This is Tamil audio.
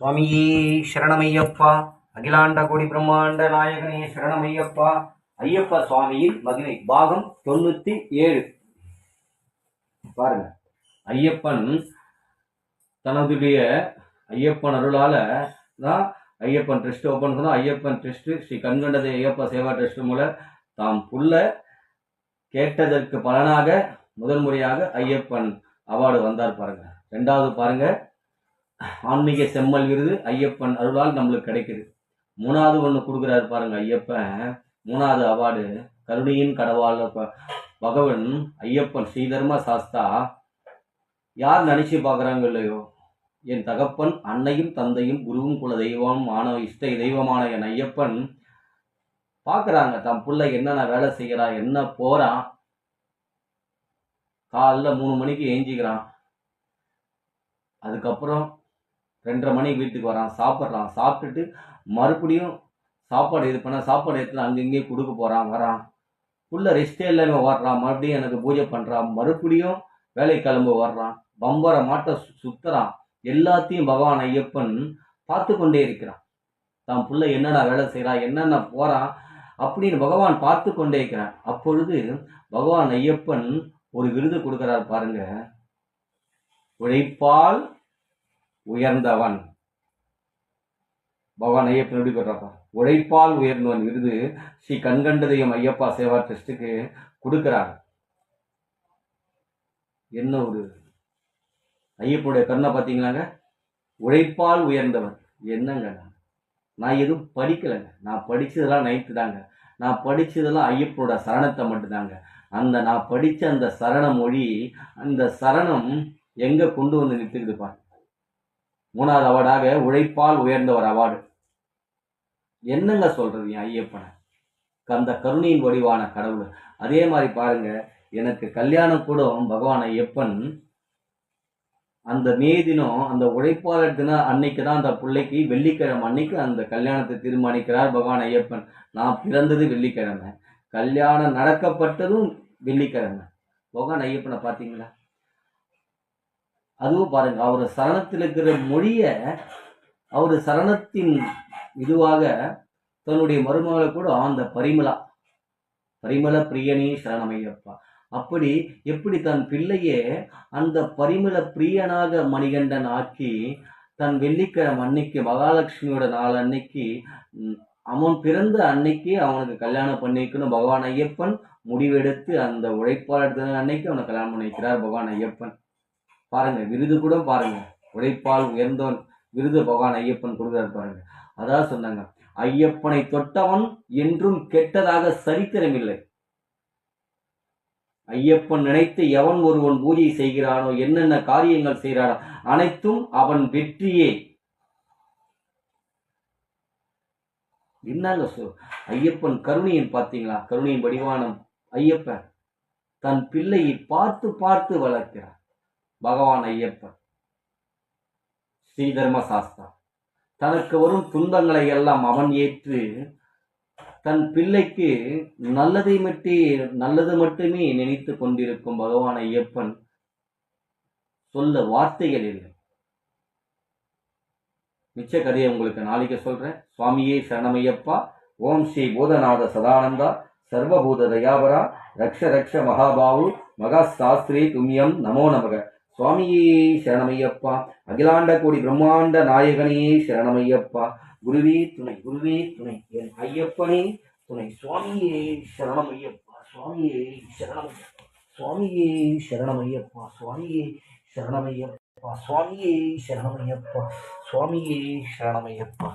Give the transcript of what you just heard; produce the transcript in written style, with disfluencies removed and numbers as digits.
சுவாமியே சரணமையப்பா. அகிலாண்ட கோடி பிரம்மாண்ட நாயகனே சரணமையப்பா. ஐயப்ப சுவாமியின் மகிமை பாகம் 97. பாருங்க, ஐயப்பன் தனதுடைய ஐயப்பன் அருளால தான் ஐயப்பன் ட்ரஸ்ட் ஓபன் பண்ணோம். ஐயப்பன் ட்ரஸ்ட் ஸ்ரீ கண்கண்டதை ஐயப்பா சேவா ட்ரஸ்ட் மூலம் தாம் புள்ள கேட்டதற்கு பலனாக முதல் முறையாக ஐயப்பன் அவார்டு வந்தார். பாருங்க, ரெண்டாவது பாருங்க, ஆன்மீக செம்மல் விருது ஐயப்பன் அருளால் நம்மளுக்கு கிடைக்குது. மூணாவது ஒன்று கொடுக்குறாரு பாருங்க ஐயப்பன். மூணாவது அவார்டு கருணையின் கடவாள் பகவன் ஐயப்பன் ஸ்ரீதர்ம சாஸ்தா. யார் நினைச்சு பார்க்குறாங்க இல்லையோ, என் தகப்பன் அன்னையும் தந்தையும் குருவும் குல தெய்வம் ஆன இஷ்ட தெய்வமான என் ஐயப்பன் பார்க்குறாங்க தம் பிள்ளை என்னென்ன வேலை செய்கிறான், என்ன போகிறான். காலைல 3 மணிக்கு ஏஞ்சிக்கிறான், அதுக்கப்புறம் 2:30 மணிக்கு வீட்டுக்கு வரான், சாப்பிட்றான், சாப்பிட்டுட்டு மறுபடியும் சாப்பாடு இது பண்ண சாப்பாடு எடுத்து அங்கங்கே கொடுக்க போகிறான், வரான். புள்ள ரெஸ்டே இல்லாமல் வர்றான், மறுபடியும் எனக்கு பூஜை பண்ணுறான், மறுபடியும் வேலை கிளம்பு வர்றான், பம்பரை மாட்ட சுத்துறான். எல்லாத்தையும் பகவான் ஐயப்பன் பார்த்து கொண்டே இருக்கிறான். தான் புள்ள என்னென்ன வேலை செய்கிறான், என்னென்ன போகிறான் அப்படின்னு பகவான் பார்த்து கொண்டே இருக்கிறான். அப்பொழுது பகவான் ஐயப்பன் ஒரு விருது கொடுக்கிறார் பாருங்க. உழைப்பால் உயர்ந்தவன். பகவான் ஐயப்பன் எப்படி கொடுறாப்பா, உழைப்பால் உயர்ந்தவன் விருது ஸ்ரீ கண்கண்டதையும் ஐயப்பா சேவா ட்ரஸ்டுக்கு கொடுக்கிறாங்க. என்ன ஒரு ஐயப்பனுடைய கருணை பார்த்தீங்களாங்க. உழைப்பால் உயர்ந்தவன். என்னங்க, நான் எதுவும் படிக்கலைங்க, நான் படிச்சதெல்லாம் நைட்டு தாங்க. நான் படிச்சதெல்லாம் ஐயப்பனோட சரணத்தை மட்டும்தாங்க. அந்த நான் படித்த அந்த சரண மொழி, அந்த சரணம் எங்க கொண்டு வந்து நிறுத்திடுது பாருங்க. மூணாவது அவார்டாக உழைப்பால் உயர்ந்தவர் அவார்டு. என்னங்க சொல்றது என் ஐயப்பனை, அந்த கருணையின் வடிவான கடவுள். அதே மாதிரி பாருங்க, எனக்கு கல்யாணம் கூட பகவான் ஐயப்பன் அந்த மே தினம் அந்த உழைப்பாளர் தினம் அன்னைக்கு தான் அந்த பிள்ளைக்கு வெள்ளிக்கிழமை அன்னைக்கு அந்த கல்யாணத்தை தீர்மானிக்கிறார் பகவான் ஐயப்பன். நான் பிறந்தது வெள்ளிக்கிழமை, கல்யாணம் நடக்கப்பட்டதும் வெள்ளிக்கிழமை. பகவான் ஐயப்பனை பார்த்தீங்களா. அதுவும் பாருங்க, அவர் சரணத்தில் இருக்கிற மொழிய அவர் சரணத்தின் இதுவாக தன்னுடைய மருமகளை கூட அந்த பரிமள பிரியனே சரணமையப்பா. அப்படி எப்படி தன் பிள்ளையே அந்த பரிமள பிரியனாக மணிகண்டன் ஆக்கி தன் வெள்ளிக்கிழமை அன்னைக்கு மகாலட்சுமியோட நாள் அன்னைக்கு அவன் பிறந்த அன்னைக்கு அவனுக்கு கல்யாணம் பண்ணிக்கணும் பகவான் ஐயப்பன் முடிவெடுத்து அந்த உழைப்பாளர் தின அன்னைக்கு அவனை கல்யாணம் பண்ணி வைக்கிறார் பகவான் ஐயப்பன். பாருங்க, விருது கூட பாருங்க, உழைப்பால் உயர்ந்தவன் விருது பகவான் ஐயப்பன் கொடுக்குறாரு பாருங்க. அதான் சொன்னாங்க, ஐயப்பனை தொட்டவன் என்றும் கெட்டதாக சரித்திரம் இல்லை. ஐயப்பன் நினைத்து எவன் ஒருவன் பூஜை செய்கிறானோ, என்னென்ன காரியங்கள் செய்கிறானோ அனைத்தும் அவன் வெற்றியே. என்னங்க ஐயப்பன் கருணையின் பார்த்தீங்களா, கருணையின் வடிவானம் ஐயப்பன் தன் பிள்ளையை பார்த்து பார்த்து வளர்க்கிறார் பகவான் ஐயப்பன் ஸ்ரீதர்ம சாஸ்தா. தனக்கு வரும் துன்பங்களை எல்லாம் அவன் ஏற்று தன் பிள்ளைக்கு நல்லது மட்டுமே நினைத்து கொண்டிருக்கும் பகவான் ஐயப்பன் சொல்ல வார்த்தைகள் இல்லை. மிச்ச கதையை உங்களுக்கு நாளைக்கு சொல்றேன். சுவாமியே சரணமையப்பா. ஓம் ஸ்ரீ பூதநாத சதானந்தா சர்வபூத தயாபரா ரக்ஷ ரக்ஷ மகாபாவு மகா சாஸ்திரி தும்யம் நமோ நமக. சுவாமியே சரணமையப்பா. அகிலாண்ட கோடி பிரம்மாண்ட நாயகனே சரணமையப்பா. குருவே துணை, குருவே துணை, என் ஐயப்பனே துணை. சுவாமியே சரணமையப்பா. சுவாமியே சரணமையப்பா. சுவாமியே சரணமையப்பா. சுவாமியே சரணமையப்பா. சுவாமியே சரணமையப்பா. சுவாமியே சரணமையப்பா.